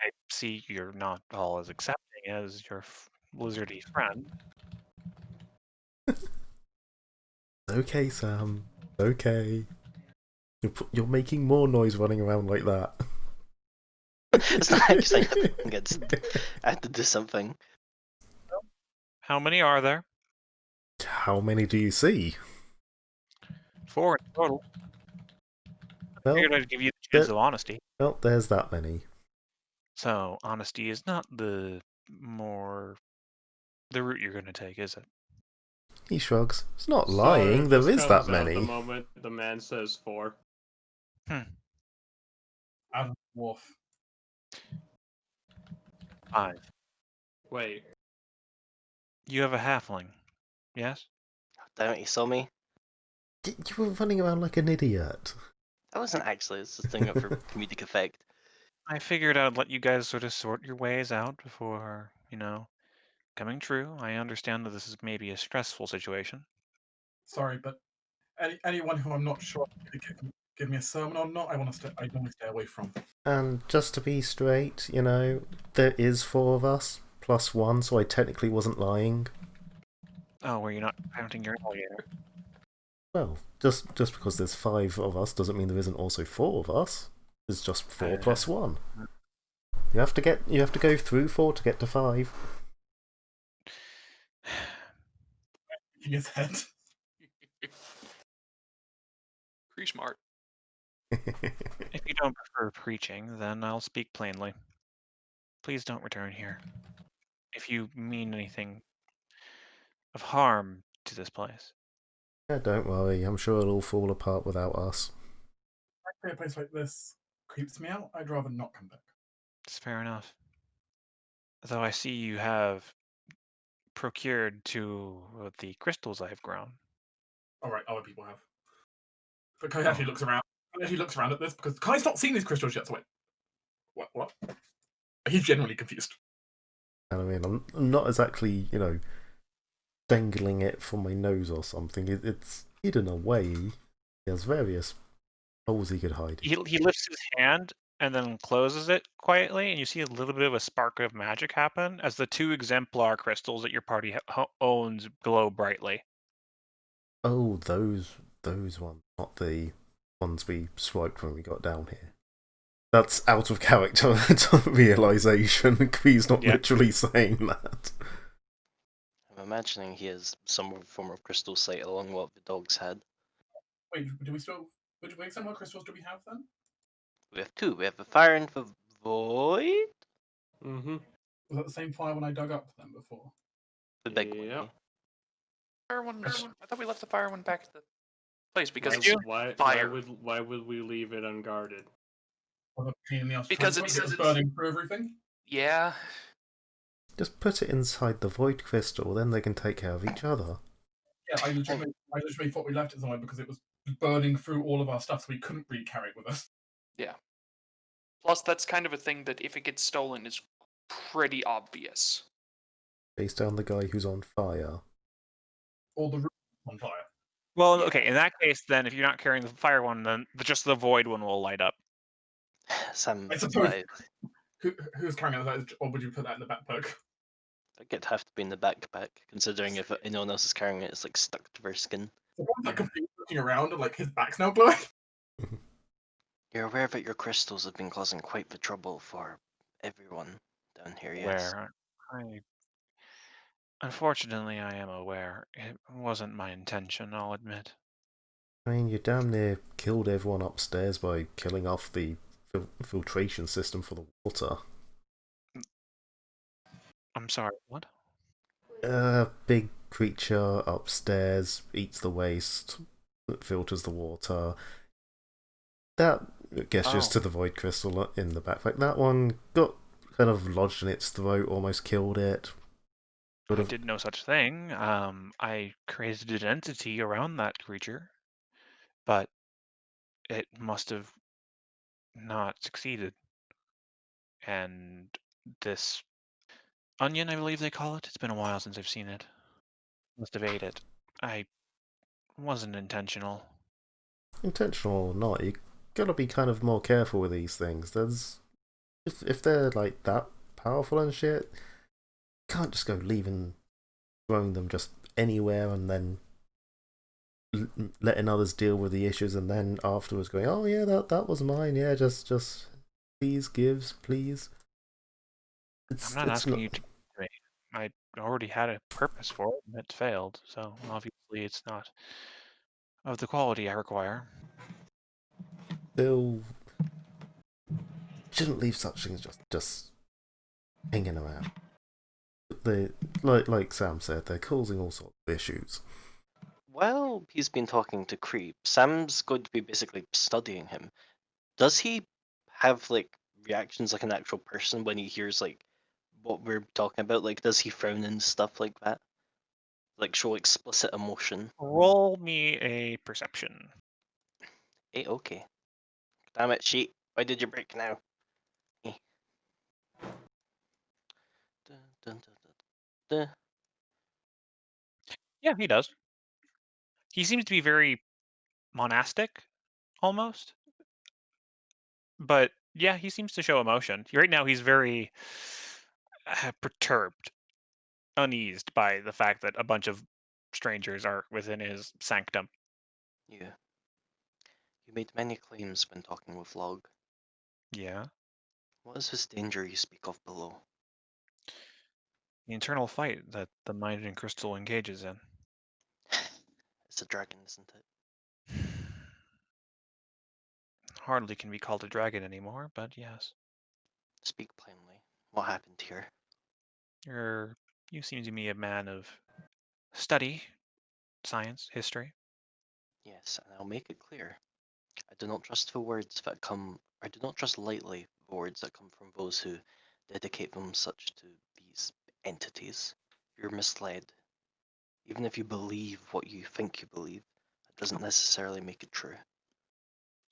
I see you're not all as accepting as your lizardy friend. Okay, Sam. Okay. You're making more noise running around like that. It's not actually happening. I had to do something. How many are there? How many do you see? 4 in total. I Well, figured I'd give you the chance there, of honesty. well, there's that many. So, honesty is not the route you're going to take, is it? He shrugs. It's not So lying, it there just is that comes out the many. moment the man says 4. Adam Wolf. 5. Wait. You have a halfling, yes? Damn it, you saw me? You were running around like an idiot. That wasn't actually, it's just doing it for comedic effect. I figured I'd let you guys sort of sort your ways out before, coming true. I understand that this is maybe a stressful situation. Sorry, but anyone who I'm not sure give me a sermon or not, I normally stay away from. And just to be straight, there is 4 of us, plus 1, so I technically wasn't lying. Oh, were you not counting your alligator? Well, just because there's 5 of us doesn't mean there isn't also 4 of us. There's just 4 plus 1. You have to go through 4 to get to 5. His head. Pretty smart. If you don't prefer preaching, then I'll speak plainly. Please don't return here. If you mean anything of harm to this place. Yeah, don't worry, I'm sure it'll all fall apart without us. A place like this creeps me out. I'd rather not come back. It's fair enough. Though I see you have procured 2 of the crystals I've grown. Alright, other people have. But Kai actually looks around. He looks around at this because Kai's not seen these crystals yet, so wait. What? He's genuinely confused. And I mean, I'm not exactly, dangling it from my nose or something. It's hidden away. He has various holes he could hide. He lifts his hand and then closes it quietly, and you see a little bit of a spark of magic happen as the 2 exemplar crystals that your party owns glow brightly. Oh, those ones, not the ones we swiped when we got down here. That's out of character realization. He's not literally saying that. I'm imagining he has some form of crystal sight along what the dogs had. Wait, which example crystals do we have then? We have 2. We have the fire and the void? Mm-hmm. Was that the same fire when I dug up them before? The big one. Yep. Fire one. I thought we left the fire one back to the place because Why would we leave it unguarded? Because it's burning through everything. Yeah. Just put it inside the void crystal, then they can take care of each other. Yeah, I literally thought we left it somewhere because it was burning through all of our stuff, so we couldn't really carry it with us. Yeah. Plus, that's kind of a thing that if it gets stolen is pretty obvious. Face down the guy who's on fire. Or the room on fire. Well, okay, in that case, then, if you're not carrying the fire one, then just the void one will light up. Sam, I suppose. Who's carrying it, or would you put that in the backpack? I think it'd have to be in the backpack, considering if anyone else is carrying it, it's like stuck to their skin. Someone's like confused looking around and like his back's now glowing. You're aware that your crystals have been causing quite the trouble for everyone down here, yes? Unfortunately, I am aware. It wasn't my intention, I'll admit. I mean, you damn near killed everyone upstairs by killing off the filtration system for the water. I'm sorry, what? A big creature upstairs eats the waste, filters the water. That gestures to the void crystal in the backpack. That one got kind of lodged in its throat, almost killed it. I did no such thing. I created an entity around that creature, but it must have not succeeded. And this onion, I believe they call it. It's been a while since I've seen it. Must have ate it. I wasn't intentional. Intentional or not, you gotta be kind of more careful with these things. There's if they're like that powerful and shit, can't just go leaving, throwing them just anywhere, and then letting others deal with the issues, and then afterwards going, oh yeah, that was mine. Yeah, just please gives, please. I'm not asking you to me. I already had a purpose for it, and it failed. So obviously, it's not of the quality I require. Still, shouldn't leave such things just hanging around. They like Sam said, they're causing all sorts of issues. Well, he's been talking to Creep. Sam's going to be basically studying him. Does he have like reactions like an actual person when he hears like what we're talking about? Like, does he frown and stuff like that? Like, show explicit emotion? Roll me a perception. Hey, okay. Damn it, sheet. Why did you break now? Eh. Dun, dun, dun, dun, dun. Yeah, he does. He seems to be very monastic, almost. But yeah, he seems to show emotion. Right now, he's very perturbed, uneased by the fact that a bunch of strangers are within his sanctum. You made many claims when talking with Log. Yeah. What is this danger you speak of below? The internal fight that the mind and crystal engages in. It's a dragon, isn't it? Hardly can be called a dragon anymore, but yes. Speak plainly. What happened here? You seem to me a man of study, science, history. Yes, and I'll make it clear. I do not trust the words that come. I do not trust lightly the words that come from those who dedicate them such to these entities. You're misled. Even if you believe what you think you believe, that doesn't necessarily make it true.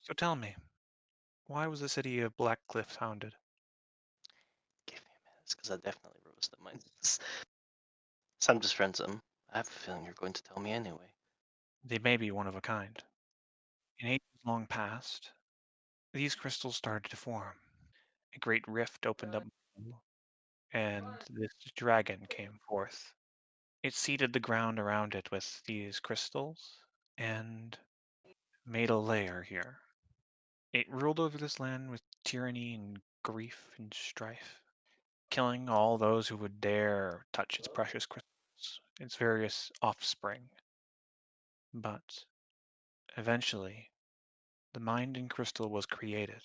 So tell me, why was the city of Black Cliff founded? Give me a minute, because I definitely roasted mine. Sam just friends him. I have a feeling you're going to tell me anyway. They may be one of a kind. In ages long past, these crystals started to form. A great rift opened up, and this dragon came forth. It seeded the ground around it with these crystals and made a lair here. It ruled over this land with tyranny and grief and strife, killing all those who would dare touch its precious crystals, its various offspring. But eventually, the mind in crystal was created.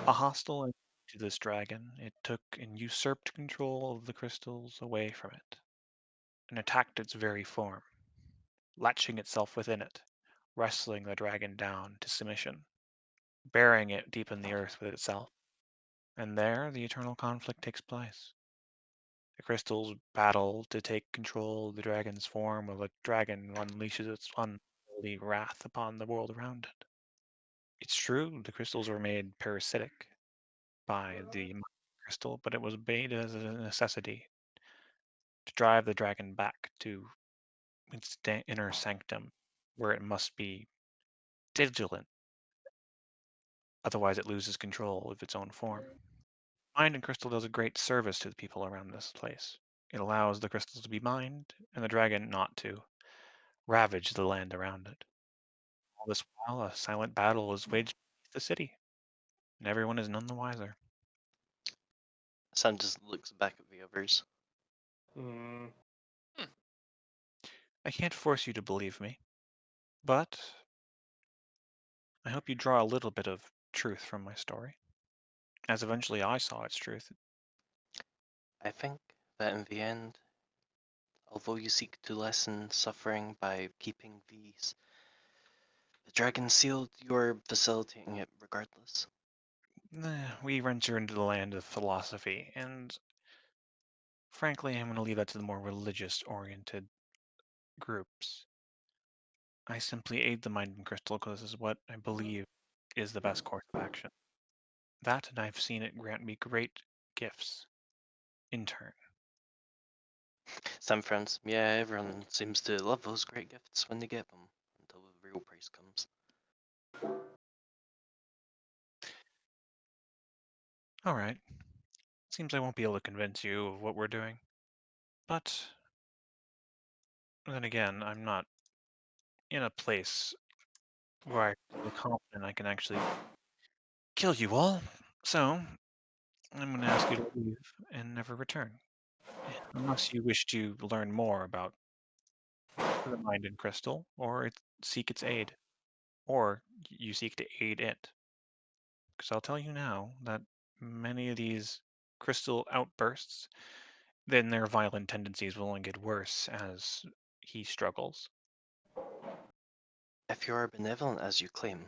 A hostile entity to this dragon, it took and usurped control of the crystals away from it, and attacked its very form, latching itself within it, wrestling the dragon down to submission, burying it deep in the earth with itself. And there the eternal conflict takes place. The crystals battle to take control of the dragon's form while the dragon unleashes its unholy wrath upon the world around it. It's true, the crystals were made parasitic by the crystal, but it was made as a necessity to drive the dragon back to its inner sanctum, where it must be vigilant, otherwise it loses control of its own form. Mind and crystal does a great service to the people around this place. It allows the crystals to be mined and the dragon not to ravage the land around it. All this while, a silent battle is waged beneath the city, and everyone is none the wiser. Sam just looks back at the others. Hmm. I can't force you to believe me, but I hope you draw a little bit of truth from my story, as eventually I saw its truth. I think that in the end, although you seek to lessen suffering by keeping the dragon sealed, you're facilitating it regardless. We venture into the land of philosophy, and frankly, I'm going to leave that to the more religious-oriented groups. I simply aid the mind and crystal because this is what I believe is the best course of action. That, and I've seen it grant me great gifts in turn. Sam friends, yeah, everyone seems to love those great gifts when they get them, until the real price comes. Alright. Seems I won't be able to convince you of what we're doing. But then again, I'm not in a place where I feel confident I can actually kill you all. So, I'm going to ask you to leave and never return. Unless you wish to learn more about the Mind and Crystal, or seek its aid. Or you seek to aid it. Because I'll tell you now that many of these crystal outbursts, then their violent tendencies will only get worse as he struggles. If you are benevolent as you claim,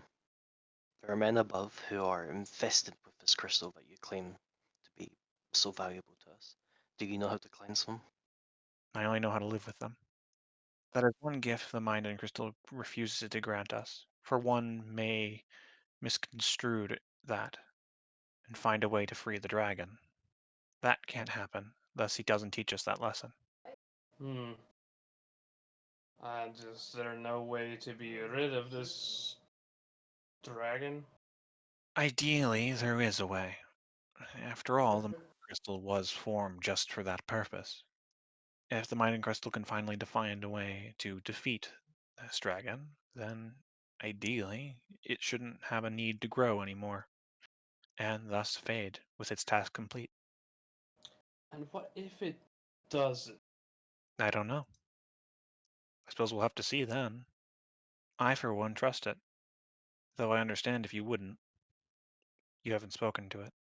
there are men above who are infested with this crystal that you claim to be so valuable to us. Do you know how to cleanse them? I only know how to live with them. That is one gift the Mind and Crystal refuses to grant us, for one may misconstrue that and find a way to free the dragon. That can't happen, thus he doesn't teach us that lesson. Hmm. And is there no way to be rid of this dragon? Ideally, there is a way. After all, the crystal was formed just for that purpose. If the Mighty Crystal can finally find a way to defeat this dragon, then ideally it shouldn't have a need to grow anymore, and thus fade with its task complete. And what if it doesn't? I don't know. I suppose we'll have to see then. I, for one, trust it, though I understand if you wouldn't. You haven't spoken to it.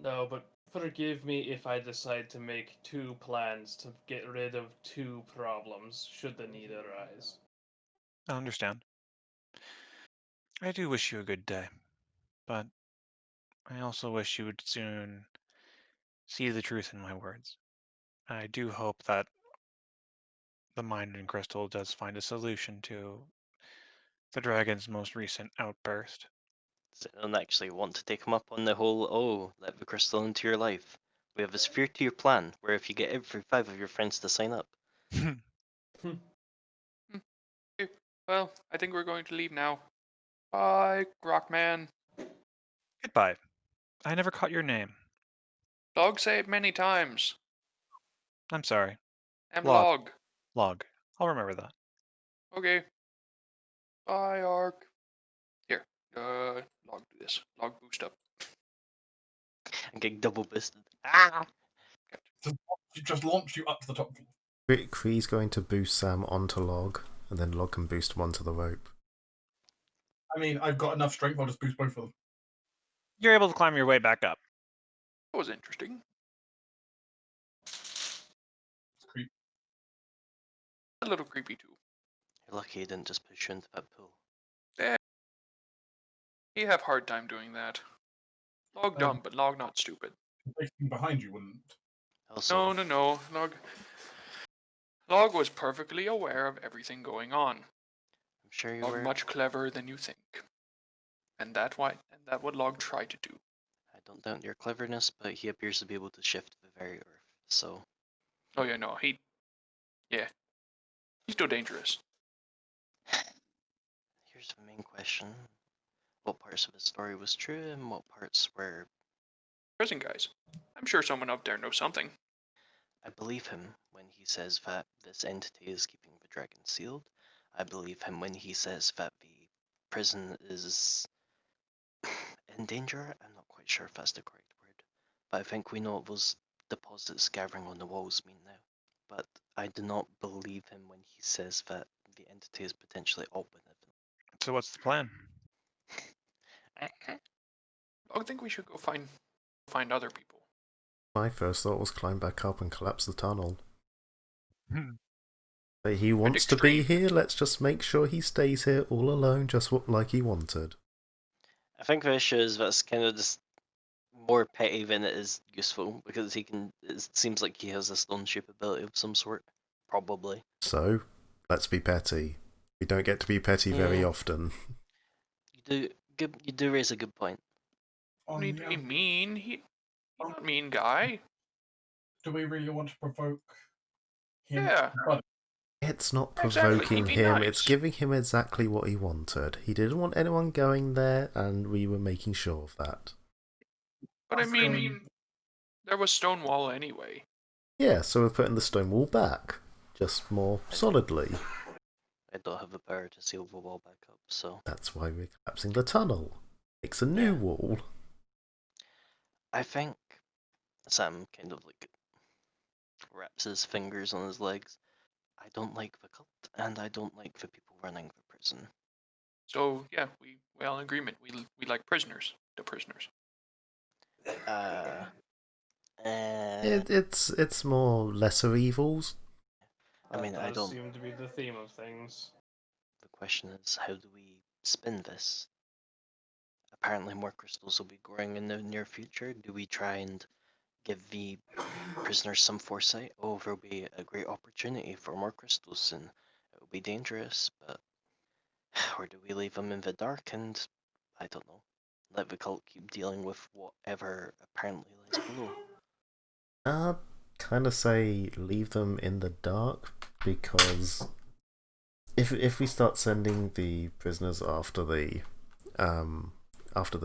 No, but forgive me if I decide to make two plans to get rid of two problems, should the need arise. I understand. I do wish you a good day, but I also wish you would soon see the truth in my words. I do hope that the Mind and Crystal does find a solution to the dragon's most recent outburst. So I don't actually want to take him up on the whole, oh, let the crystal into your life. We have a sphere to your plan, where if you get every 5 of your friends to sign up. Okay, well, I think we're going to leave now. Bye, Rockman. Goodbye. I never caught your name. Log say it many times. I'm sorry. I'm Log. Log. Log. I'll remember that. Okay. Bye, Ark. Here, Log do this. Log boost up. I'm getting double boosted. Ah! Just launch you up to the top floor. Kree's going to boost Sam onto Log, and then Log can boost him onto the rope. I mean, I've got enough strength, I'll just boost both of them. You're able to climb your way back up. That was interesting. It's creepy. A little creepy too. You're lucky he didn't just push you into that pool. You have hard time doing that. Log dumb, but Log not stupid. Anything behind you wouldn't. Also, No. Log was perfectly aware of everything going on. I'm sure you Log were. much cleverer than you think. And that what Log tried to do. I don't doubt your cleverness, but he appears to be able to shift the very earth, so. Oh yeah, no, he's still dangerous. Here's the main question. What parts of his story was true and what parts were. Prison guys. I'm sure someone up there knows something. I believe him when he says that this entity is keeping the dragon sealed. I believe him when he says that the prison is in danger. I'm not quite sure if that's the correct word, but I think we know what those deposits gathering on the walls mean now. But I do not believe him when he says that the entity is potentially all benevolent. So what's the plan? I think we should go find other people. My first thought was climb back up and collapse the tunnel. Hmm. But he wants to be extreme. here, let's just make sure he stays here all alone, just like he wanted. I think the issue is that's kind of just more petty than it is useful because he can. It seems like he has a stone shape ability of some sort, probably. So, let's be petty. We don't get to be petty very often. You do raise a good point. Don't need to be mean. He's not a mean guy. Do we really want to provoke him? Yeah. It's not Exactly, provoking he'd be him, nice. it's giving him exactly what he wanted. He didn't want anyone going there, and we were making sure of that. But I mean, there was stone wall anyway. Yeah, so we're putting the stone wall back, just more solidly. I don't have the power to seal the wall back up, so That's why we're collapsing the tunnel. Makes a new Yeah. wall. I think Sam kind of like wraps his fingers on his legs. I don't like the cult, and I don't like the people running the prison. So yeah, we all in agreement. We like prisoners. The prisoners. Uh, It's more lesser evils. I mean, I That does don't. seem to be the theme of things. The question is, how do we spin this? Apparently, more crystals will be growing in the near future. Do we try and give the prisoners some foresight? Oh, there'll be a great opportunity for more crystals, and it will be dangerous, but. Or do we leave them in the dark and, I don't know, let the cult keep dealing with whatever apparently lies below? Kind of say leave them in the dark, because if we start sending the prisoners after the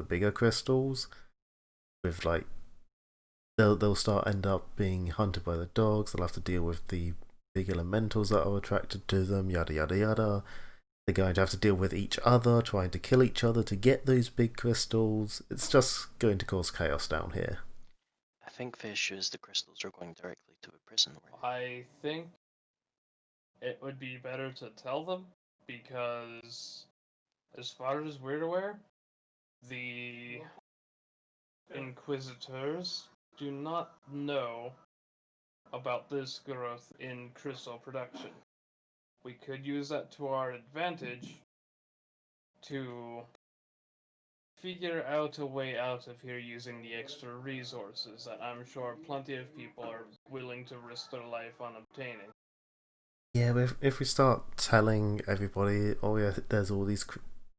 bigger crystals, with like they'll start end up being hunted by the dogs. They'll have to deal with the big elementals that are attracted to them. Yada yada yada. They're going to have to deal with each other, trying to kill each other to get those big crystals. It's just going to cause chaos down here. I think the issue is the crystals are going directly to the prison. I think it would be better to tell them, because as far as we're aware, the Inquisitors do not know about this growth in crystal production. We could use that to our advantage to figure out a way out of here using the extra resources that I'm sure plenty of people are willing to risk their life on obtaining. Yeah, but if we start telling everybody, oh yeah, there's all these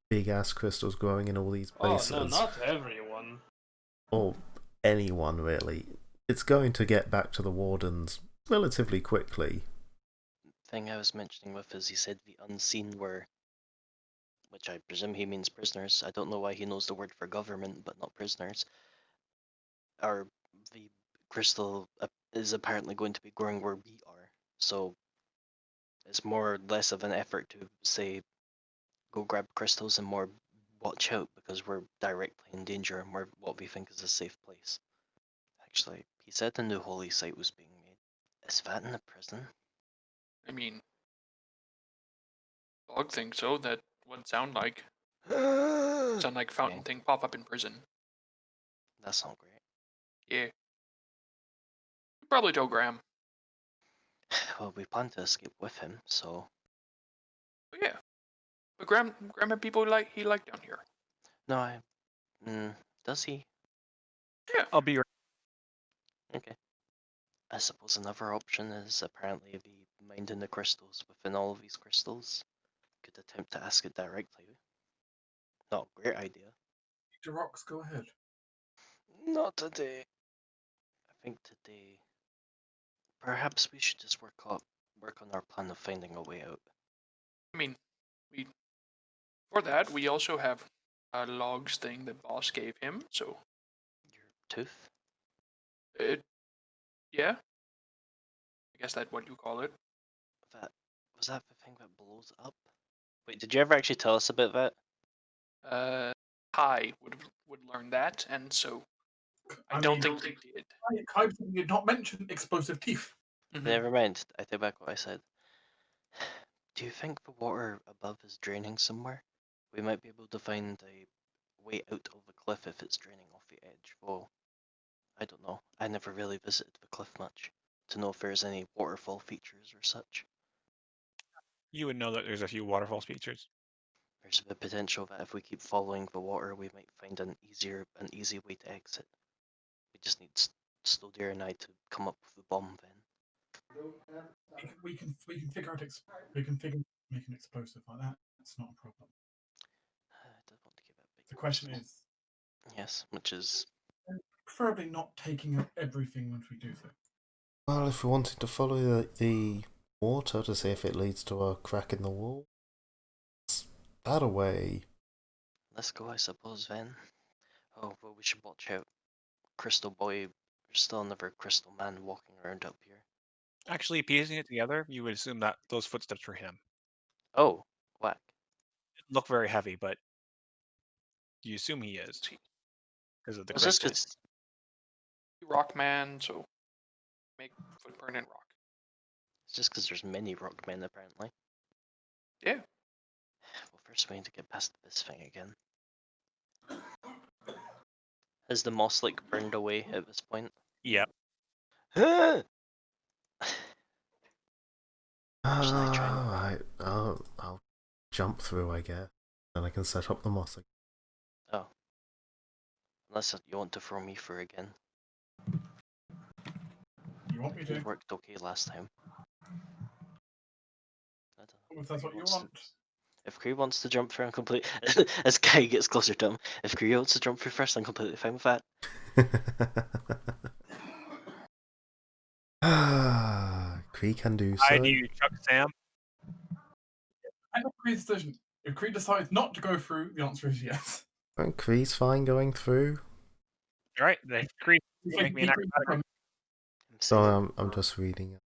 big ass crystals growing in all these places. Oh no, not everyone. Or anyone really, it's going to get back to the wardens relatively quickly. Thing I was mentioning with is he said the unseen were, which I presume he means prisoners. I don't know why he knows the word for government but not prisoners. Are the crystal is apparently going to be growing where we are, so it's more or less of an effort to say go grab crystals and more watch out because we're directly in danger and we're what we think is a safe place. Actually, he said the new holy site was being made. Is that in the prison? I mean, dog thinks so. That would sound like fountain thing pop up in prison. That's not great. Yeah. Probably tell Graham. Well, we plan to escape with him, so. But yeah. But Graham had people he liked down here. No, does he? Yeah. I'll be right. Okay. I suppose another option is apparently the mind in the crystals within all of these crystals. Could attempt to ask it directly. Not a great idea. The rocks, go ahead. Not today. I think today. Perhaps we should just work on our plan of finding a way out. I mean, for that we also have a logs thing that boss gave him. So. Your tooth? Yeah. I guess that's what you call it. Was that the thing that blows up? Wait, did you ever actually tell us about that? Kai would learn that, and so I don't think he did. Kai did not mention explosive teeth. Never mind. I take back what I said. Do you think the water above is draining somewhere? We might be able to find a way out of the cliff if it's draining off the edge. Well, I don't know. I never really visited the cliff much to know if there's any waterfall features or such. You would know that there's a few waterfall features. There's the potential that if we keep following the water, we might find an easy way to exit. We just need Stodir and I to come up with the bomb then. We can figure out we can make an explosive like that. That's not a problem. I don't want to give that big. The question is. Yes, which is. Preferably not taking up everything once we do so. Well, if we wanted to follow the water to see if it leads to a crack in the wall, it's that away. Let's go, I suppose, then. Oh, well, we should watch out. crystal boy, we're still another crystal man walking around up here. Actually, piecing it together, you would assume that those footsteps were him. Oh, whack. Look very heavy, but you assume he is See, because of the It's just crystal. because rock man, so make footprint in rock. there's many rock men apparently. Yeah. Well, first we need to get past this thing again. Has the moss like burned away at this point? Yep. Shall I try and- Alright, I'll jump through, I guess. Then I can set up the moss again. Oh. Unless you want to throw me through again. You want me to? It worked okay last time. I don't know. If that's what you Wants to- want. If Kree wants to jump through, I'm completely. As Kai gets closer to him, if Kree wants to jump through first, I'm completely fine with that. Kree can do Why so. do you chuck Sam? I know Creed's decision. If Creed decides not to go through, the answer is yes. And Kree's fine going through. All right, then Creed, make me an acrobatic. So I'm just reading it.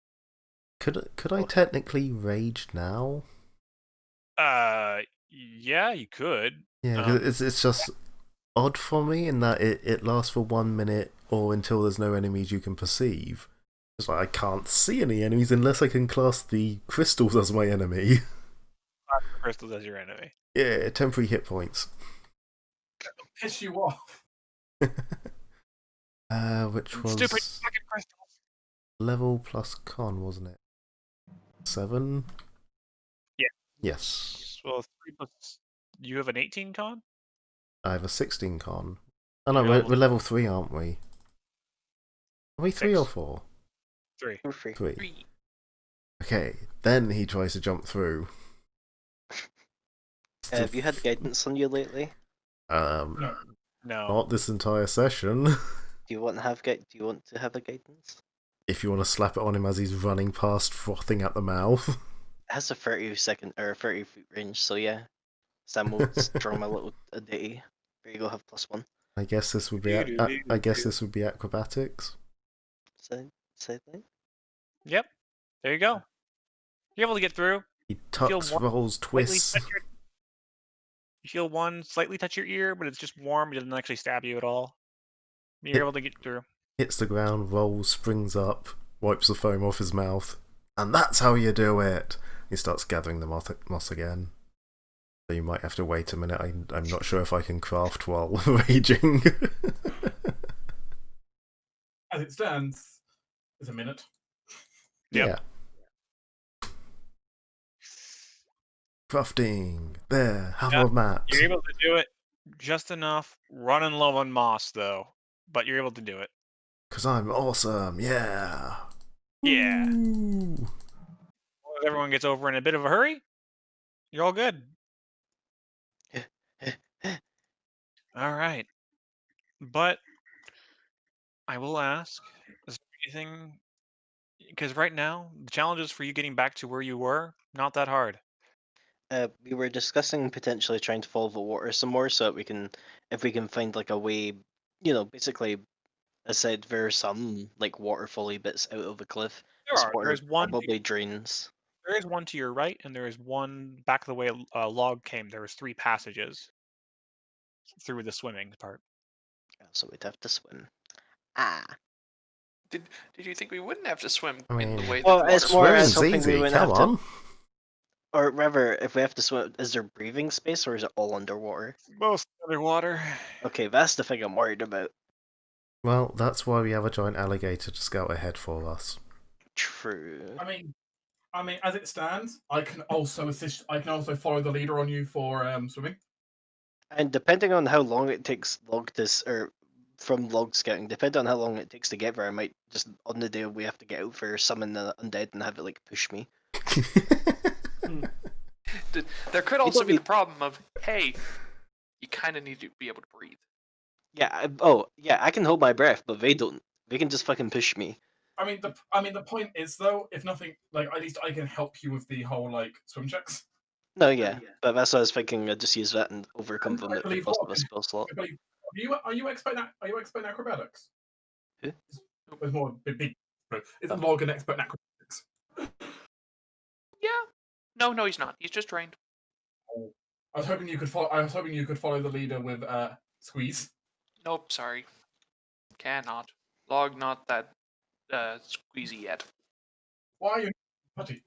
Could I Oh. technically rage now? Yeah, you could. Yeah, 'cause it's just odd for me in that it lasts for 1 minute or until there's no enemies you can perceive. It's like I can't see any enemies unless I can class the crystals as my enemy. Crystals as your enemy. Yeah, temporary hit points. Piss you off. Which was Stupid fucking crystals. level plus con, wasn't it? 7? Yeah. Yes. Well, 3 plus. You have an 18 con? I have a 16 con. Oh no, You're we're level 3, aren't we? Are we 3 or 6. 4? 3. We're free. 3. Okay, then he tries to jump through. Have you had guidance on you lately? No. No. Not this entire session. Do you want to have Do you want to have a guidance? If you want to slap it on him as he's running past, frothing at the mouth. It has a 30-second or 30-foot range, so yeah. Sam will draw my little ditty. There you go, have +1. I guess this would be. I guess this would be acrobatics. Say that. Yep. There you go. You're able to get through. He Feel tucks, one rolls, Slightly twists. touch your- You feel one slightly touch your ear, but it's just warm. It doesn't actually stab you at all. You're able to get through. Hits the ground, rolls, springs up, wipes the foam off his mouth, and that's how you do it. He starts gathering the moss again. So you might have to wait a minute. I'm not sure if I can craft while raging. As it stands, it's a minute. Yep. Yeah. Crafting. There, have Yep. a mat. You're able to do it just enough. Running low on moss, though. But you're able to do it. Because I'm awesome, yeah. Yeah. Woo. As everyone gets over in a bit of a hurry, you're all good. All right. But I will ask, is there anything... Because right now, the challenges for you getting back to where you were, not that hard. We were discussing potentially trying to follow the water some more, so that we can, if we can find like a way, basically, I said there are some like waterfally bits out of the cliff. This water There's one. probably drains. There is one to your right, and there is one back the way a log came. There was 3 passages through the swimming part. So we'd have to swim. Ah. Did you think we wouldn't have to swim I in the mean- way Well, that the it's water more flows? as hoping Swimming's we easy, wouldn't come have to- on. Or rather, if we have to swim, is there breathing space or is it all underwater? Most underwater. Okay, that's the thing I'm worried about. Well, that's why we have a giant alligator to scout ahead for us. True. I mean, as it stands, I can also assist. I can also follow the leader on you for swimming. And depending on how long it takes from log scouting, depending on how long it takes to get there, I might just on the day we have to get out there summon the undead and have it like push me. There could also don't be the need- problem of, hey, you kind of need to be able to breathe. Yeah. I can hold my breath, but they don't. They can just fucking push me. I mean, the point is though, if nothing, like at least I can help you with the whole like swim checks. No, yeah, but that's what I was thinking. I'd just use that and overcome I them at the believe cost what? of a spell slot. Are you expert at acrobatics? It's more big. Isn't Log an expert in acrobatics? Yeah. No, he's not. He's just trained. Oh. I was hoping you could follow. I was hoping you could follow the leader with squeeze. Nope, sorry. Cannot. Log not that squeezy yet. Why are you putty?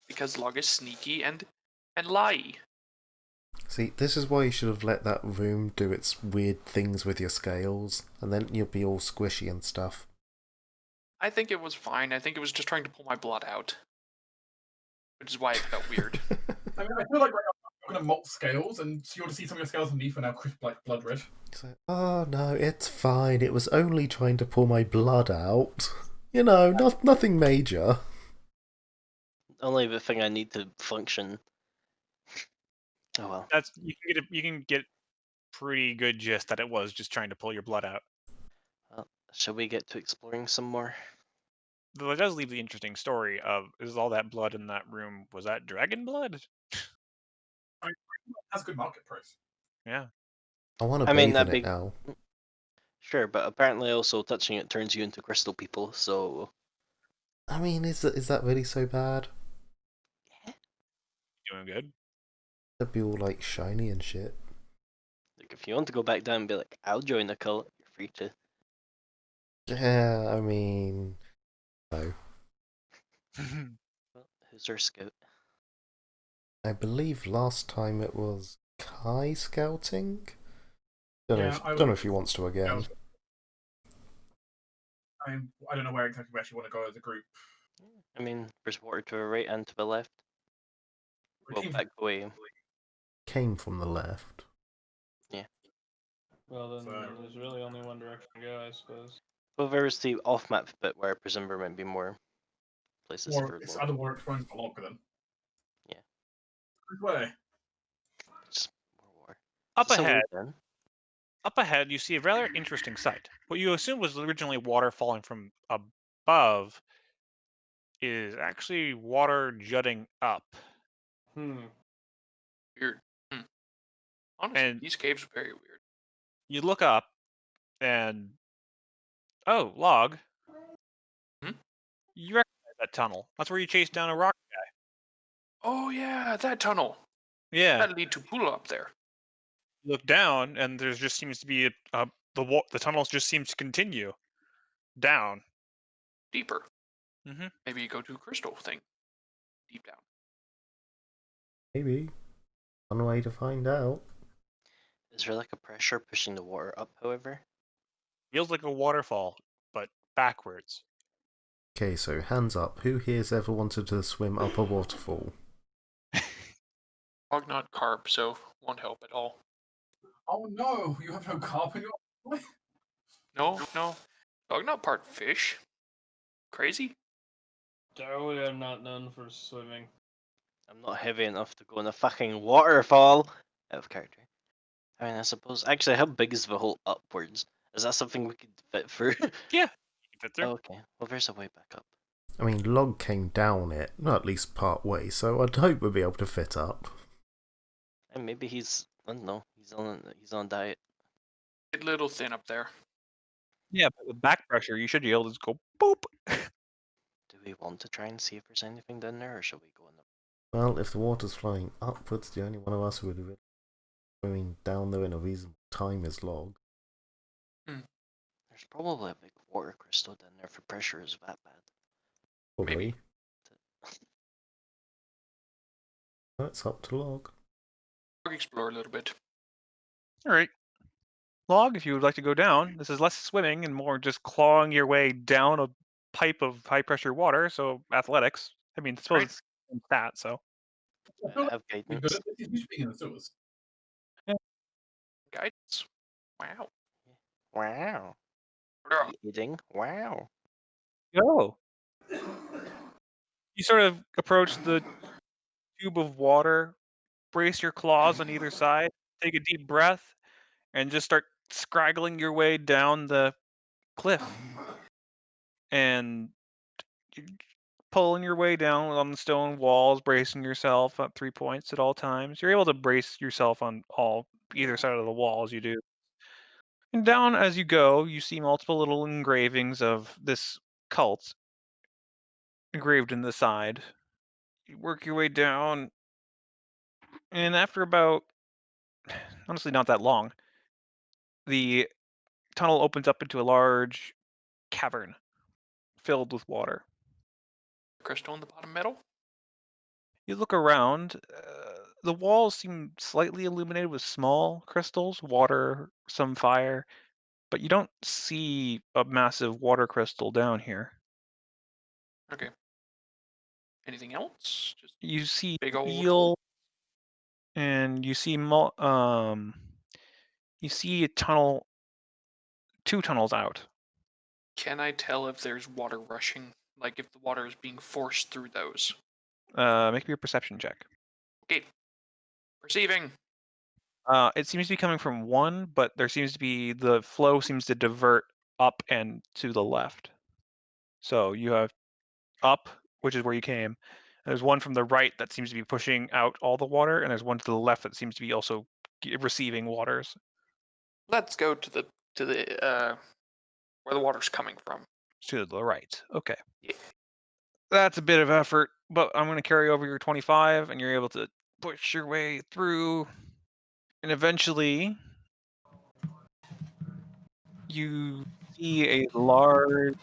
Because Log is sneaky and lie. See, this is why you should have let that room do its weird things with your scales, and then you'll be all squishy and stuff. I think it was fine. I think it was just trying to pull my blood out. Which is why it felt weird. I mean, I feel like I'm going to molt scales, and so you'll see some of your scales underneath are now crisp like blood red. It's like, oh no, it's fine. It was only trying to pull my blood out. You know, nothing major. Only the thing I need to function. Oh well. That's you can get pretty good gist that it was just trying to pull your blood out. Well, shall we get to exploring some more? Though it does leave the interesting story of, is all that blood in that room, was that dragon blood? I mean, it has good market price. Yeah. I want to I mean, bathe that'd in it be- now. Sure, but apparently also touching it turns you into crystal people, so I mean, is that really so bad? Doing good. They'd be all like shiny and shit. like if you want to go back down and be like, I'll join the cult, you're free to. Yeah, I mean, no. Well, who's our scout? I believe last time it was Kai scouting. Don't know if he wants to again. I don't know where exactly we actually want to go as a group. I mean, there's water to the right and to the left. We Well, came back away. Came from the left. Well, then So- there's really only one direction to go, I suppose. Well, there's the off-map bit where I presume there might be more places More, for it's lore. either more exploring for Log then. Yeah. Good way. Just more war. Up Is this a ahead, way then? up ahead, you see a rather interesting sight. What you assume was originally water falling from above is actually water jutting up. Weird. Honestly, And- these caves are very weird. You look up, and oh, Log. Hmm? You recognize that tunnel? That's where you chased down a rock. Oh yeah, that tunnel. Yeah. That'd lead to pool up there. You look down, and there just seems to be the tunnel just seems to continue down. Deeper. Mhm. Maybe you go to a crystal thing. Deep down. Maybe. One way to find out. Is there like a pressure pushing the water up, however? Feels like a waterfall, but backwards. Okay, so hands up. Who here's ever wanted to swim up a waterfall? Log not carb, so won't help at all. Oh no, you have no carp in your. No. Dog not part fish. Crazy? We are not known for swimming. I'm not heavy enough to go in a fucking waterfall. Out of character. I mean, I suppose. Actually, how big is the hole upwards? Is that something we could fit through? You fit through. Oh, okay. Well, there's a way back up. I mean, Log came down it, not at least part way, so I'd hope we'd be able to fit up. And maybe he's. I don't know. He's on diet. Get a little thin up there. Yeah, but with back pressure, you should be able to just go boop. Do we want to try and see if there's anything down there, or shall we go in the? Well, if the water's flowing upwards, the only one of us who would be swimming down there in a reasonable time is Log. There's probably a big water crystal down there if the pressure is that bad. Probably. Maybe. That's up to Log. Log explore a little bit. All right. Log, if you would like to go down, this is less swimming and more just clawing your way down a pipe of high pressure water, so athletics. I mean, I suppose Right. it's in stat, so. I feel like Have we're guidance. good at this. He's being in the sewers. Guidance. Wow. Wow. Ugh. Eating. Wow. Go. You sort of approach the tube of water, brace your claws on either side, take a deep breath, and just start scraggling your way down the cliff. And you're pulling your way down on the stone walls, bracing yourself at 3 points at all times. You're able to brace yourself on either side of the wall as you do. And down as you go, you see multiple little engravings of this cult engraved in the side. You work your way down, and after about, honestly, not that long, the tunnel opens up into a large cavern filled with water. Crystal in the bottom middle. You look around, the walls seem slightly illuminated with small crystals, water, some fire, but you don't see a massive water crystal down here. Okay. Anything else? Just You see big old hole. eel, and you see you see a tunnel, 2 tunnels out. Can I tell if there's water rushing? Like if the water is being forced through those? Make me a perception check. Okay. Perceiving. It seems to be coming from one, but there seems to be the flow seems to divert up and to the left. So you have up, which is where you came. And there's one from the right that seems to be pushing out all the water, and there's one to the left that seems to be also receiving waters Let's go to the where the water's coming from. to the right. Okay. Yeah. That's a bit of effort, but I'm going to carry over your 25, and you're able to push your way through. And eventually, you see a large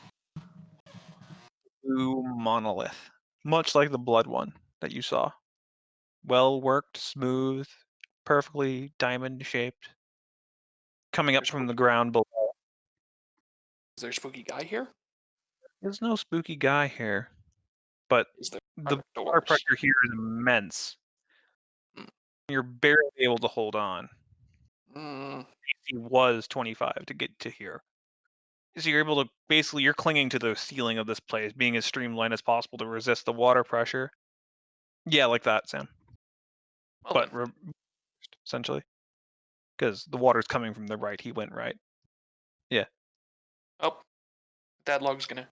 blue monolith, much like the blood one that you saw. Well worked, smooth, perfectly diamond shaped, coming up There's from the ground below. Is there a spooky guy here? There's no spooky guy here, but Is there? the Are water doors? pressure here is immense. Mm. You're barely able to hold on. Mm, He was 25 to get to here. So you're able to basically you're clinging to the ceiling of this place, being as streamlined as possible to resist the water pressure. Yeah, like that, Sam. well But then. essentially, because the water's coming from the right, he went right. Yeah. Oh, Dadlog's gonna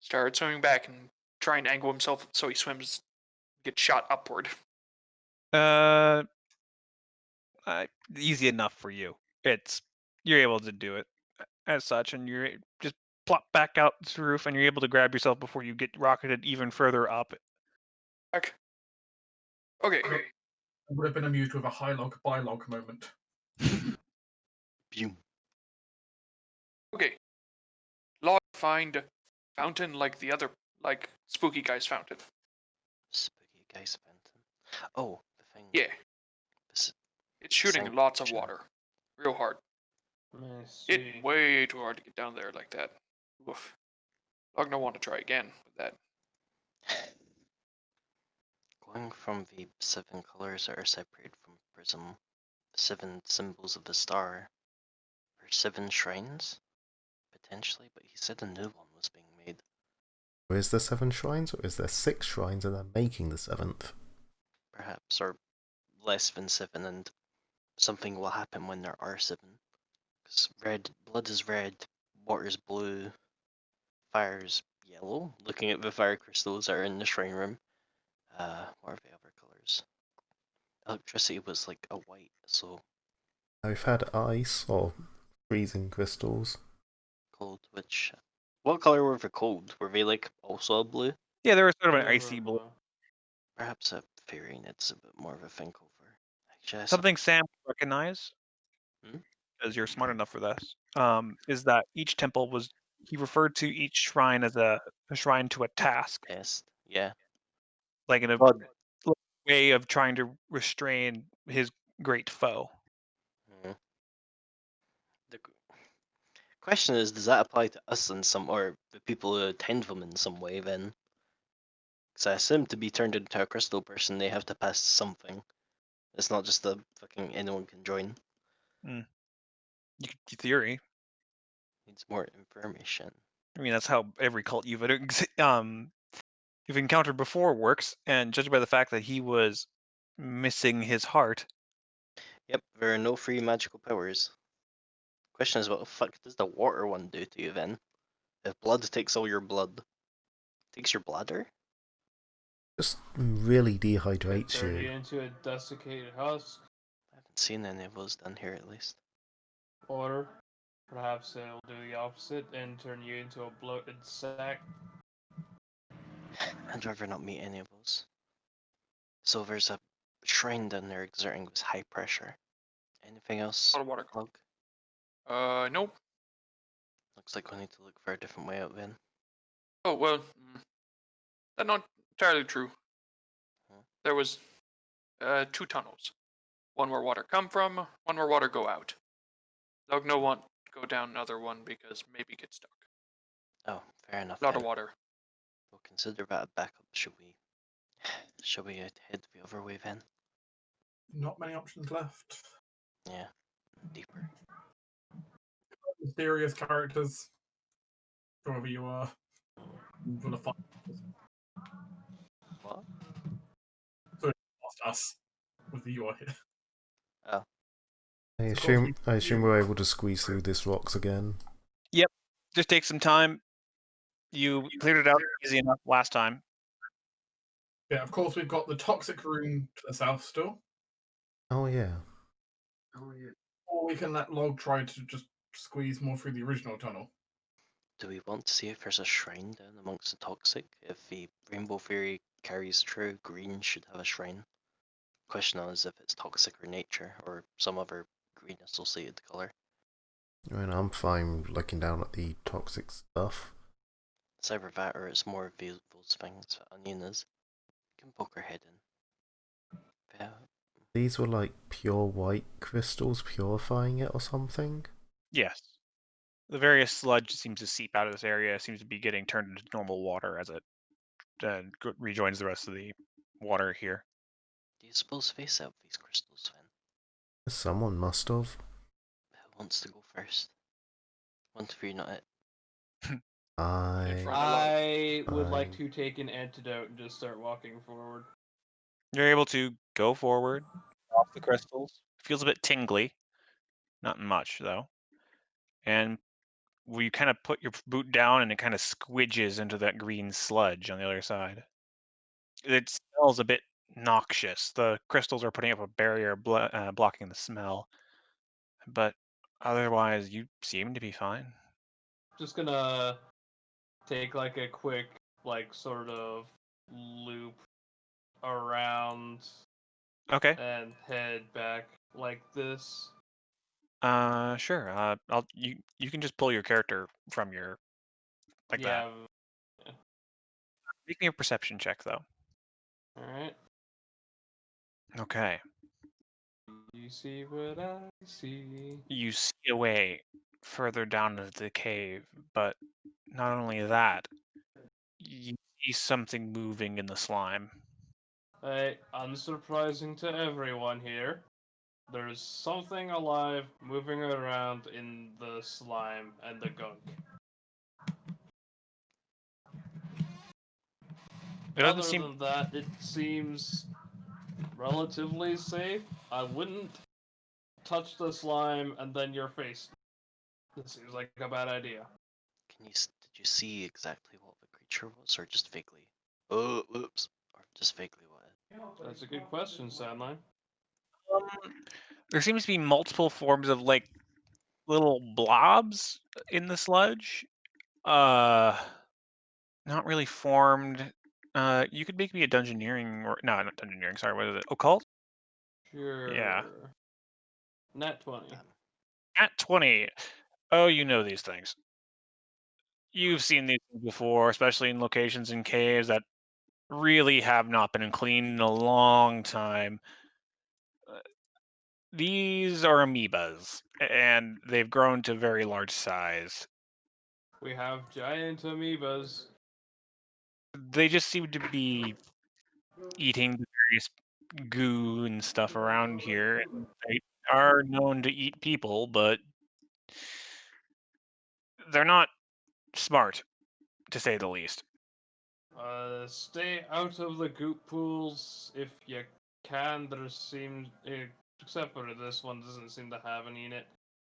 start swimming back and try and angle himself so he swims, gets shot upward. Uh, easy enough for you. You're able to do it as such, and you're just plop back out the roof, and you're able to grab yourself before you get rocketed even further up. Back. Okay. I would have been amused with a high log, by log moment. Boom. Okay. Log find fountain like the other, like spooky guy's fountain. Spooky guy's fountain. Oh, the thing. Yeah. This- It's shooting Same lots of picture. water. Real hard. Let me see. It's way too hard to get down there like that. Oof. Log don't want to try again with that. Going from the 7 colors that are separated from prism, 7 symbols of the star, or 7 shrines, potentially, but he said a new one was being made. Or is there 7 shrines, or is there 6 shrines and they're making the 7th? Perhaps, or less than 7, and something will happen when there are 7. Because blood is red, water is blue, fire is yellow. Looking at the fire crystals that are in the shrine room. What are the other colors? Electricity was like a white, so Now we've had ice, or freezing crystals. cold, which... What color were the cold? Were they like also a blue? Yeah, there was sort of an They icy were blue. Perhaps a fairy needs a bit more of a think over. Actually, Something Sam would recognize, Hmm? because you're smart enough for this, is that each temple was he referred to each shrine as a shrine to a task, Test. Yeah. like in a Blood. way of trying to restrain his great foe. Hmm. The question is, does that apply to us in some, or the people who attend them in some way then? Because I assume to be turned into a crystal person, they have to pass something. It's not just a fucking anyone can join. Theory. Needs more information. I mean, that's how every cult you've encountered before works, and judged by the fact that he was missing his heart. Yep, there are no free magical powers. Question is, what the fuck does the water one do to you then? If blood takes all your blood, takes your bladder? Just really It dehydrates turned you you. into a desiccated husk. I haven't seen any of those done here at least. Water. Perhaps it'll do the opposite and turn you into a bloated sack. I'd rather not meet any of those. So there's a shrine down there exerting this high pressure. Anything else, A lot of water. Log? Nope. Looks like we need to look for a different way out then. Oh well, that's not entirely true. Huh? There was 2 tunnels. One where water come from, one where water go out. Log no want to go down another one because maybe get stuck. Oh, fair enough. A lot then. of water. We'll consider that a backup. Should we head the other way then? Not many options left. Yeah, deeper. Mysterious characters. Whoever you are. Gonna find What? past us with the UI here. Oh, I assume we're able to squeeze through this rocks again. Just take some time. You cleared it out easy enough last time. Yeah, of course we've got the toxic room to the south still. Oh yeah. Or we can let Log try to just squeeze more through the original tunnel. do we want to see if there's a shrine down amongst the toxic? If the rainbow theory carries true, green should have a shrine. Question is if it's toxic or nature, or some other green associated color. I mean, I'm fine looking down at the toxic stuff. It's either that or it's more of those things that Onion is. We can poke our head in. Yeah. These were like pure white crystals purifying it or something? Yes. The various sludge seems to seep out of this area, seems to be getting turned into normal water as it rejoins the rest of the water here. Do you suppose face out these crystals then? Someone must have. Who wants to go first? 1, 2, 3, not it. I would like Fine. to take an antidote and just start walking forward. You're able to go forward off the crystals. Feels a bit tingly. Not much, though. And we kind of put your boot down and it kind of squidges into that green sludge on the other side. It smells a bit noxious. The crystals are putting up a barrier blocking the smell. But otherwise, you seem to be fine. Just gonna take like a quick, like sort of loop around Okay. and head back like this. Sure. You can just pull your character from your like that. Yeah. Make me a perception check though. Alright. Okay. You see what I see. You see a way further down into the cave, but not only that, you see something moving in the slime. Hey, unsurprising to everyone here. There's something alive moving around in the slime and the gunk. It doesn't Other seem than that, it seems relatively safe. I wouldn't touch the slime and then your face. This seems like a bad idea. Did you see exactly what the creature was, or just vaguely? Oh, whoops. Or just vaguely what? That's a good question, Sandline. there seems to be multiple forms of like little blobs in the sludge. Not really formed. You could make me a dungeoneering or no, not dungeoneering. Sorry, what is it? Occult? Sure. Yeah. Nat 20. At 20. Oh, you know these things. You've seen these things before, especially in locations in caves that really have not been cleaned in a long time. These are amoebas, and they've grown to very large size. We have giant amoebas. They just seem to be eating the various goo and stuff around here. And they are known to eat people, but they're not smart, to say the least. Stay out of the goop pools if you can. There seems, except for this one, doesn't seem to have any in it.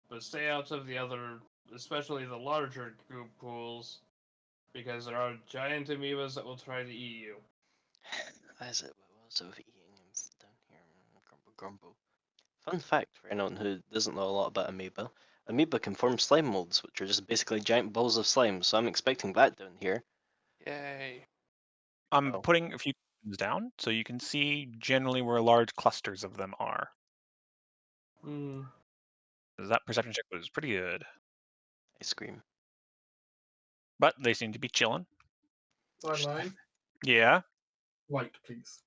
But stay out of the other, especially the larger goop pools, because there are giant amoebas that will try to eat you. What is it? What was it with eating him down here? Grumble, grumble. Fun fact for anyone who doesn't know a lot about amoeba, Amoeba can form slime molds, which are just basically giant balls of slime, so I'm expecting that down here. Yay. I'm Oh. putting a few things down so you can see generally where large clusters of them are. Hmm. 'Cause that perception check was pretty good. Ice cream. But they seem to be chilling. Sideline. Yeah, Light, please.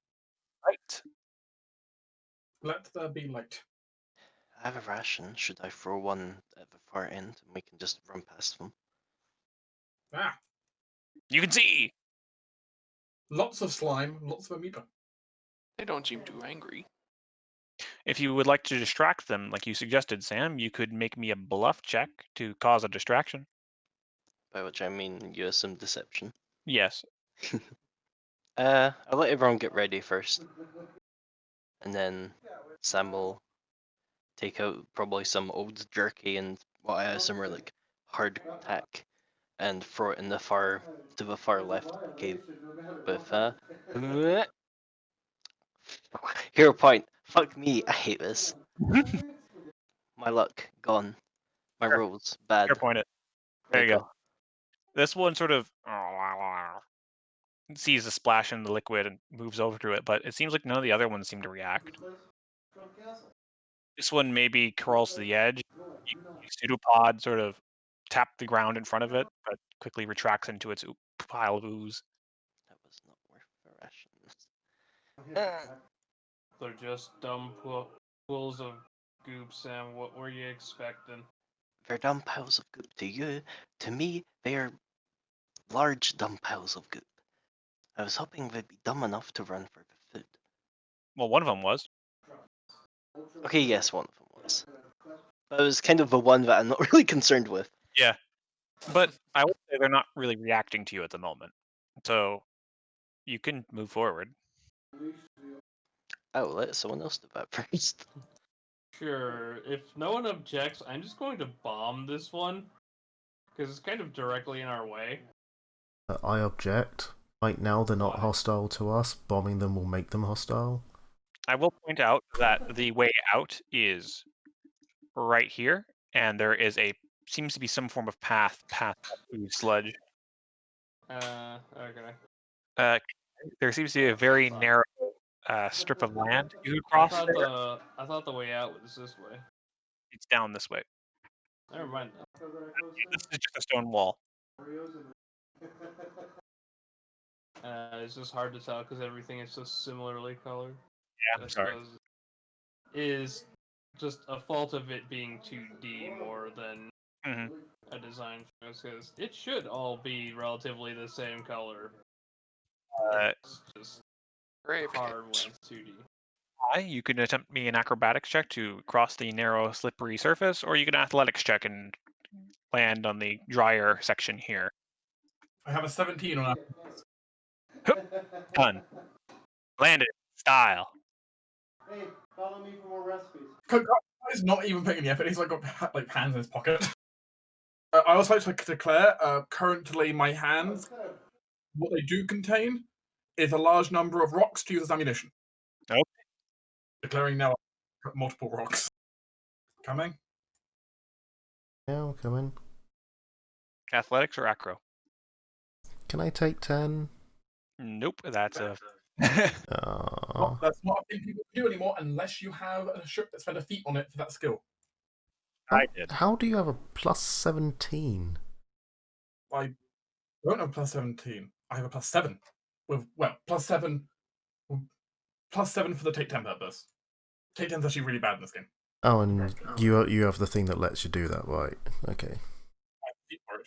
right. Let there be light. I have a ration. Should I throw one at the far end and we can just run past them? Ah, You can see. lots of slime, lots of amoeba. They don't seem too angry. If you would like to distract them, like you suggested, Sam, you could make me a bluff check to cause a distraction. By which I mean you assume deception. Yes. I'll let everyone get ready first. And then Sam will take out probably some old jerky and what I assume are like hard tack and throw it in the far left of the cave. With hero point. Fuck me, I hate this. My luck gone. My Fair. rolls bad. Fair point it. There you There go. This one sort of sees a splash in the liquid and moves over to it, but it seems like none of the other ones seem to react. This one maybe crawls to the edge. Pseudopod sort of tap the ground in front of it, but quickly retracts into its pile of ooze. That was not worth the rations. They're just dumb pools of goop, Sam. What were you expecting? They're dumb piles of goop to you. To me, they are large dumb piles of goop. I was hoping they'd be dumb enough to run for the food. Well, one of them was. Okay, yes, one of them was. But it was kind of the one that I'm not really concerned with. Yeah. But I would say they're not really reacting to you at the moment. So you can move forward. I will let someone else do that first. Sure. If no one objects, I'm just going to bomb this one. Because it's kind of directly in our way. I object. Right now, they're not Why? hostile to us. Bombing them will make them hostile. I will point out that the way out is right here, and there is seems to be some form of path past that ooze sludge. Okay. There seems to be a very narrow strip of land you could cross there. I thought the way out was this way. It's down this way. Never mind. This is just a stone wall. It's just hard to tell because everything is so similarly colored. Yeah, I sorry. suppose is just a fault of it being 2D more than Mhm. a design choice, because it should all be relatively the same color. It's just Brave hard when kids. it's 2D. You can attempt me an acrobatics check to cross the narrow, slippery surface, or you can athletics check and land on the drier section here. I have a 17 on Done. Landed. Style. Hey, follow me for more recipes. He's not even putting any effort. He's like got like hands in his pocket. I also like to declare, currently my hands, what they do contain is a large number of rocks to use as ammunition. Okay. Declaring now multiple rocks. Coming. Yeah, I'm coming. Athletics or acro? Can I take 10? Nope, that's a. Aww. That's not a thing people do anymore unless you have a ship that spent a feat on it for that skill. I did. How do you have a plus 17? I don't have plus 17. I have a plus 7. With plus 7 for the take 10 purpose. Take 10's actually really bad in this game. Oh, and you have the thing that lets you do that, right? Okay. I keep for it.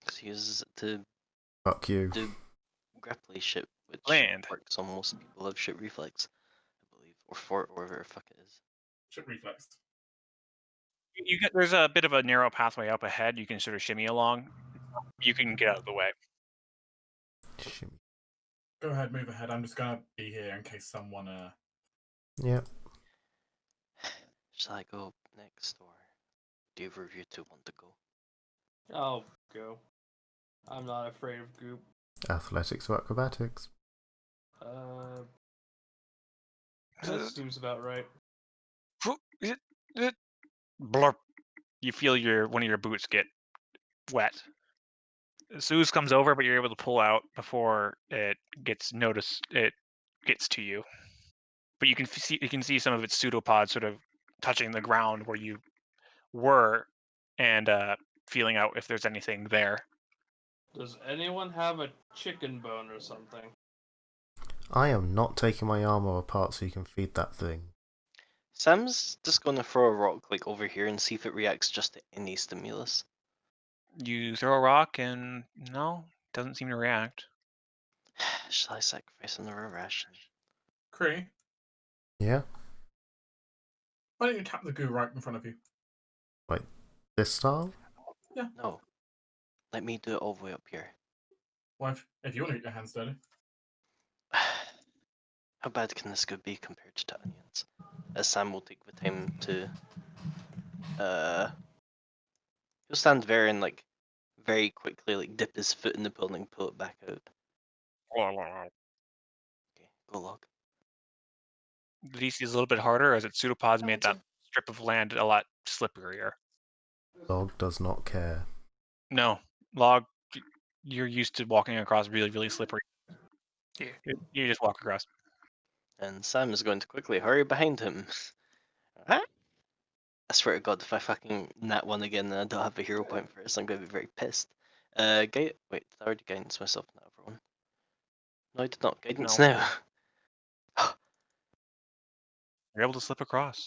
Because he uses it to Fuck you. do grapply shit, which Land. works on most people have shit reflex, I believe, or whatever the fuck it is. Ship reflex. There's a bit of a narrow pathway up ahead. You can sort of shimmy along. You can get out of the way. Shimmy. Go ahead, move ahead. I'm just gonna be here in case someone. Yep. Shall I go next, or do either of you two want to go? I'll go. I'm not afraid of goop. Athletics or acrobatics? That seems about right. Blurp. you feel one of your boots get wet. Zeus comes over, but you're able to pull out before it gets noticed. It gets to you, but you can see some of its pseudopods sort of touching the ground where you were, and feeling out if there's anything there. Does anyone have a chicken bone or something? I am not taking my armor apart so you can feed that thing. Sam's just gonna throw a rock like over here and see if it reacts just to any stimulus. You throw a rock, and no, doesn't seem to react. Shall I sacrifice another ration? Cree, Yeah? why don't you tap the goo right in front of you? This style? No. Let me do it all the way up here. Well, if you want to get your hands dirty. How bad can this go be compared to onions? As Sam will take the time to he'll stand there and like very quickly like dip his foot in the pool and pull it back out. Okay, go log. The DC is a little bit harder, as its pseudopods made that Imagine. strip of land a lot slipperier. Dog does not care. No, log, you're used to walking across really, really slippery. Yeah. You just walk across. And Sam is going to quickly hurry behind him. Huh? I swear to God, if I fucking nat one again and I don't have a hero point for this, I'm going to be very pissed. Wait, did I already guidance myself in that other one? No, I did not. Guidance No. now. You're able to slip across.